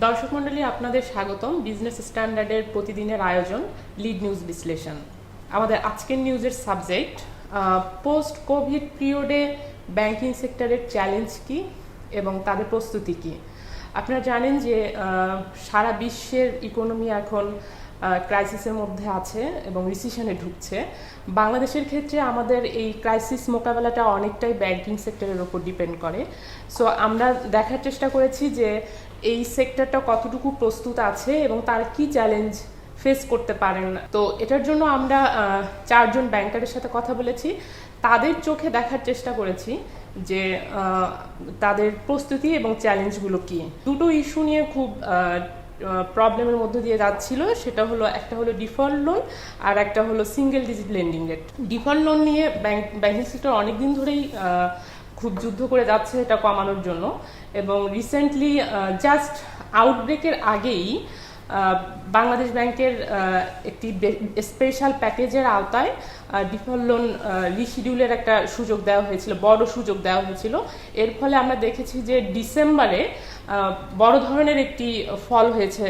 দর্শক মণ্ডলী, আপনাদের স্বাগতম বিজনেস স্ট্যান্ডার্ডের প্রতিদিনের আয়োজন লিড নিউজ বিশ্লেষণ। আমাদের আজকের নিউজের সাবজেক্ট পোস্ট কোভিড পিরিয়ডে ব্যাংকিং সেক্টরের চ্যালেঞ্জ কি এবং তাদের প্রস্তুতি কি। আপনারা জানেন যে সারা বিশ্বের ইকোনমি এখন ক্রাইসিসের মধ্যে আছে এবং রিসিশনে ঢুকছে। বাংলাদেশের ক্ষেত্রে আমাদের এই ক্রাইসিস মোকাবেলাটা অনেকটাই ব্যাংকিং সেক্টরের উপর ডিপেন্ড করে। সো আমরা দেখার চেষ্টা করেছি যে এই সেক্টরটা কতটুকু প্রস্তুত আছে এবং তারা কি চ্যালেঞ্জ ফেস করতে পারেন। তো এটার জন্য আমরা চারজন ব্যাংকারের সাথে কথা বলেছি, তাদের চোখে দেখার চেষ্টা করেছি যে তাদের প্রস্তুতি এবং চ্যালেঞ্জগুলো কি। দুটো ইস্যু নিয়ে খুব প্রবলেমের মধ্যে দিয়ে যাচ্ছিল, সেটা হলো একটা হলো ডিফল্ট লোন আর একটা হলো single digit lending rate. Default loan নিয়ে ব্যাংকিং সেক্টর অনেকদিন ধরেই খুব যুদ্ধ করে যাচ্ছে এটা কমানোর জন্য, এবং রিসেন্টলি জাস্ট আউটব্রেকের আগেই বাংলাদেশ ব্যাংকের একটি স্পেশাল প্যাকেজের আওতায় ডিফল্ট লোন রিশিডিউলের একটা সুযোগ দেওয়া হয়েছিল, বড় সুযোগ দেওয়া হয়েছিল। এর ফলে আমরা দেখেছি যে ডিসেম্বরে বড় ধরনের একটি ফল হয়েছে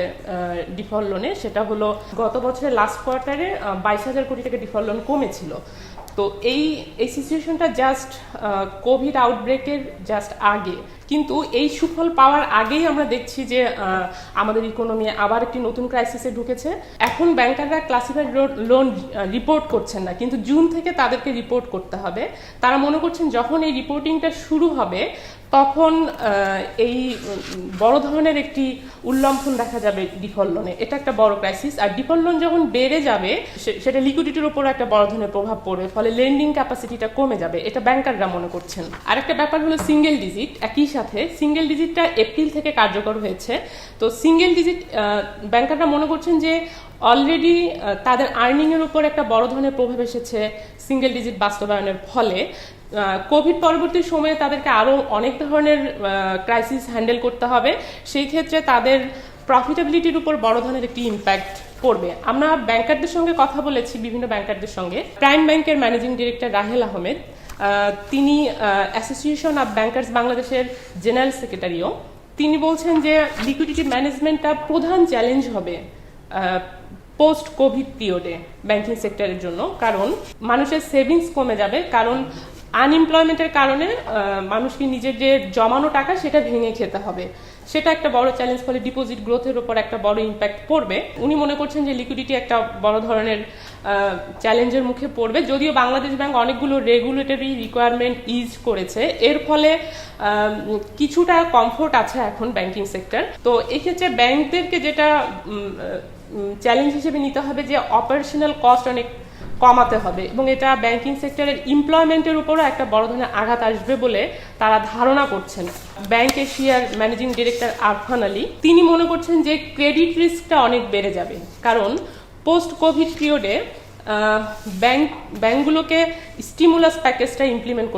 ডিফল্ট লোনে। সেটা হলো গত বছরের লাস্ট কোয়ার্টারে 22,000 কোটি টাকা ডিফল্ট লোন কমেছিল। তো এই সিচুয়েশনটা জাস্ট কোভিড আউটব্রেকের জাস্ট আগে, কিন্তু এই সুফল পাওয়ার আগেই আমরা দেখছি যে আমাদের ইকোনমি আবার একটি নতুন ক্রাইসিসে ঢুকেছে। এখন ব্যাংকাররা ক্লাসিফাইড লোন রিপোর্ট করছেন না, কিন্তু জুন থেকে তাদেরকে রিপোর্ট করতে হবে। তারা মনে করছেন যখন এই রিপোর্টিংটা শুরু হবে তখন এই বড় ধরনের একটি উল্লম্ফন দেখা যাবে ডিফল্ট লোনে। এটা একটা বড় ক্রাইসিস। আর ডিফল্ট লোন যখন বেড়ে যাবে সেটা লিকুইডিটির উপর একটা বড় ধরনের প্রভাব পড়বে, ফলে লেন্ডিং ক্যাপাসিটিটা কমে যাবে, এটা ব্যাংকাররা মনে করছেন। আরেকটা ব্যাপার হলো সিঙ্গেল ডিজিট। একই সাথে সিঙ্গেল ডিজিটটা এপ্রিল থেকে কার্যকর হয়েছে। তো সিঙ্গেল ডিজিট ব্যাংকাররা মনে করছেন যে অলরেডি তাদের আর্নিংয়ের উপর একটা বড় ধরনের প্রভাব এসেছে সিঙ্গেল ডিজিট বাস্তবায়নের ফলে। কোভিড পরবর্তী সময়ে তাদেরকে আরও অনেক ধরনের ক্রাইসিস হ্যান্ডেল করতে হবে, সেই ক্ষেত্রে তাদের প্রফিটেবিলিটির উপর বড় ধরনের একটি ইম্প্যাক্ট পড়বে। আমরা ব্যাংকারদের সঙ্গে কথা বলেছি, বিভিন্ন ব্যাংকারদের সঙ্গে। প্রাইম ব্যাংকের ম্যানেজিং ডিরেক্টর রাহেল আহমেদ, তিনি অ্যাসোসিয়েশন অফ ব্যাংকার্স বাংলাদেশের জেনারেল সেক্রেটারিও। তিনি বলছেন যে লিকুইডিটি ম্যানেজমেন্টটা প্রধান চ্যালেঞ্জ হবে পোস্ট কোভিড পিরিয়ডে ব্যাংকিং সেক্টরের জন্য, কারণ মানুষের সেভিংস কমে যাবে। কারণ আনএমপ্লয়মেন্টের কারণে মানুষকে নিজের যে জমানো টাকা সেটা ভেঙে খেতে হবে, সেটা একটা বড় চ্যালেঞ্জ। ফলে ডিপোজিট গ্রোথের উপর একটা বড় ইম্প্যাক্ট পড়বে। উনি মনে করছেন যে লিকুইডিটি একটা বড় ধরনের চ্যালেঞ্জের মুখে পড়বে। যদিও বাংলাদেশ ব্যাংক অনেকগুলো রেগুলেটরি রিকোয়ারমেন্ট ইজ করেছে, এর ফলে কিছুটা কমফোর্ট আছে এখন ব্যাংকিং সেক্টর। তো এক্ষেত্রে ব্যাংকদেরকে যেটা চ্যালেঞ্জ হিসেবে নিতে হবে যে অপারেশনাল কস্ট অনেক কমাতে হবে, এবং এটা ব্যাংকিং সেক্টরের এমপ্লয়মেন্টের উপরও একটা বড় ধরনের আঘাত আসবে বলে তারা ধারণা করছেন। ব্যাংক এশিয়ার ম্যানেজিং ডিরেক্টর আরফান আলী, তিনি মনে করছেন যে ক্রেডিট রিস্কটা অনেক বেড়ে যাবে, কারণ পোস্ট কোভিড পিরিয়ডে ব্যাংকগুলোকে স্টিমুলাস প্যাকেজটা ইমপ্লিমেন্ট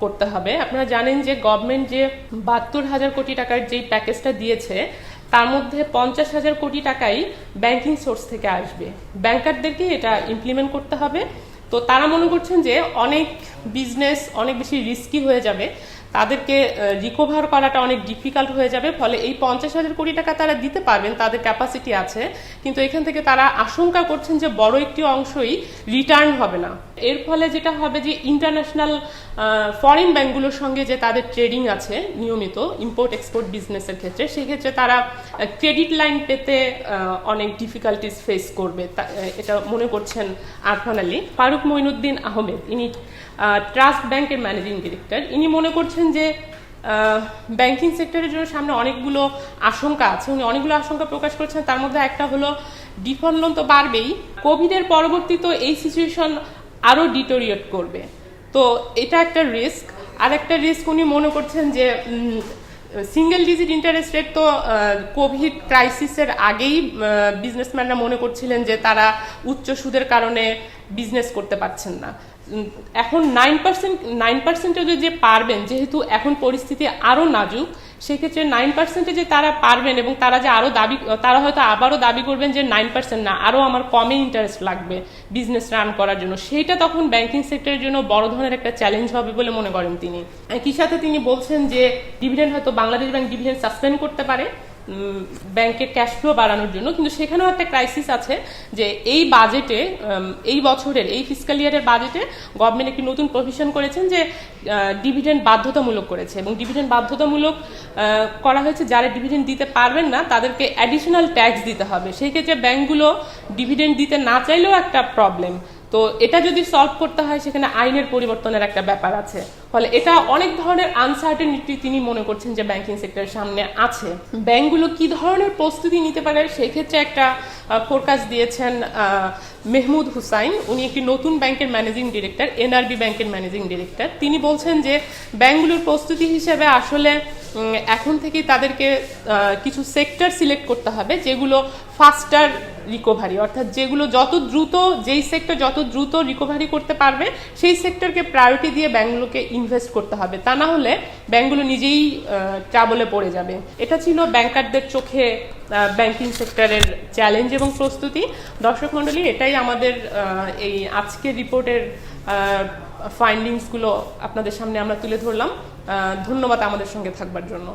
করতে হবে। আপনারা জানেন যে গভর্নমেন্ট যে 72,000 কোটি টাকার যেই প্যাকেজটা দিয়েছে, তার মধ্যে 50,000 কোটি টাকাই ব্যাংকিং সোর্স থেকে আসবে। ব্যাংকারদেরকে এটা ইমপ্লিমেন্ট করতে হবে। তো তারা মনে করছেন যে অনেক বিজনেস অনেক বেশি রিস্কি হয়ে যাবে, তাদেরকে রিকভার করাটা অনেক ডিফিকাল্ট হয়ে যাবে। ফলে এই 50,000 কোটি টাকা তারা দিতে পারবেন, তাদের ক্যাপাসিটি আছে, কিন্তু এখান থেকে তারা আশঙ্কা করছেন যে বড় একটি অংশই রিটার্ন হবে না। এর ফলে যেটা হবে যে ইন্টারন্যাশনাল ফরেন ব্যাংকগুলোর সঙ্গে যে তাদের ট্রেডিং আছে নিয়মিত ইম্পোর্ট এক্সপোর্ট বিজনেসের ক্ষেত্রে, সেক্ষেত্রে তারা ক্রেডিট লাইন পেতে অনেক ডিফিকাল্টিস ফেস করবে, এটা মনে করছেন আরফান আলী। ফারুক মঈনুদ্দিন আহমেদ, ইনি ট্রাস্ট ব্যাংকের ম্যানেজিং ডিরেক্টর, ইনি মনে করছেন যে ব্যাংকিং সেক্টরের জন্য সামনে অনেকগুলো আশঙ্কা আছে। উনি অনেকগুলো আশঙ্কা প্রকাশ করছেন, তার মধ্যে একটা হলো ডিফল্ট লোন তো বাড়বেই, কোভিডের পরবর্তী তো এই সিচুয়েশন আরও ডিটোরিয়েট করবে, তো এটা একটা রিস্ক। আর একটা রিস্ক উনি মনে করছেন যে সিঙ্গেল ডিজিট ইন্টারেস্ট রেট তো কোভিড ক্রাইসিসের আগেই বিজনেসম্যানরা মনে করছিলেন যে তারা উচ্চ সুদের কারণে বিজনেস করতে পারছেন না। এখন 9% যে পারবেন, যেহেতু এখন পরিস্থিতি আরও নাজুক, সেক্ষেত্রে 9% যে তারা পারবেন, এবং তারা যে তারা হয়তো আবারও দাবি করবেন যে 9% না, আরও আমার কমে ইন্টারেস্ট লাগবে বিজনেস রান করার জন্য, সেইটা তখন ব্যাংকিং সেক্টরের জন্য বড় ধরনের একটা চ্যালেঞ্জ হবে বলে মনে করেন তিনি। একই সাথে তিনি বলছেন যে ডিভিডেন্ড হয়তো বাংলাদেশ ব্যাংক ডিভিডেন্ড সাসপেন্ড করতে পারে, ব্যাংকের ক্যাশ ফ্লো বাড়ানোর জন্য, কিন্তু সেখানেও একটা ক্রাইসিস আছে যে এই বাজেটে, এই বছরের এই ফিসক্যাল ইয়ারের বাজেটে গভর্নমেন্ট একটি নতুন প্রভিশন করেছেন যে ডিভিডেন্ড বাধ্যতামূলক করেছে, এবং ডিভিডেন্ড বাধ্যতামূলক করা হয়েছে যারা ডিভিডেন্ড দিতে পারবেন না তাদেরকে অ্যাডিশনাল ট্যাক্স দিতে হবে। সেই ক্ষেত্রে ব্যাংকগুলো ডিভিডেন্ড দিতে না চাইলেও একটা প্রবলেম। তো এটা যদি সলভ করতে হয় সেখানে আইনের পরিবর্তনের একটা ব্যাপার আছে, ফলে এটা অনেক ধরনের আনসার্টেনিটি তিনি মনে করছেন যে ব্যাংকিং সেক্টরের সামনে আছে। ব্যাংকগুলো কি ধরনের প্রস্তুতি নিতে পারে সেই ক্ষেত্রে একটা ফোরকাস্ট দিয়েছেন মেহমুদ হুসাইন। উনি একটি নতুন ব্যাংকের ম্যানেজিং ডিরেক্টর, এনআরবি ব্যাংকের ম্যানেজিং ডিরেক্টর। তিনি বলছেন যে ব্যাংকগুলোর প্রস্তুতি হিসেবে আসলে এখন থেকেই তাদেরকে কিছু সেক্টর সিলেক্ট করতে হবে যেগুলো ফাস্টার রিকভারি, অর্থাৎ যেগুলো যত দ্রুত, যেই সেক্টর যত দ্রুত রিকভারি করতে পারবে সেই সেক্টরকে প্রায়োরিটি দিয়ে ব্যাংকগুলোকে ইনভেস্ট করতে হবে, তা না হলে ব্যাংকগুলো নিজেই ট্রাবলে পড়ে যাবে। এটা ছিল ব্যাংকারদের চোখে ব্যাংকিং সেক্টরের চ্যালেঞ্জ এবং প্রস্তুতি। দর্শক মণ্ডলী, এটাই আমাদের এই আজকের রিপোর্টের ফাইন্ডিংসগুলো আপনাদের সামনে আমরা তুলে ধরলাম। ধন্যবাদ আমাদের সঙ্গে থাকবার জন্য।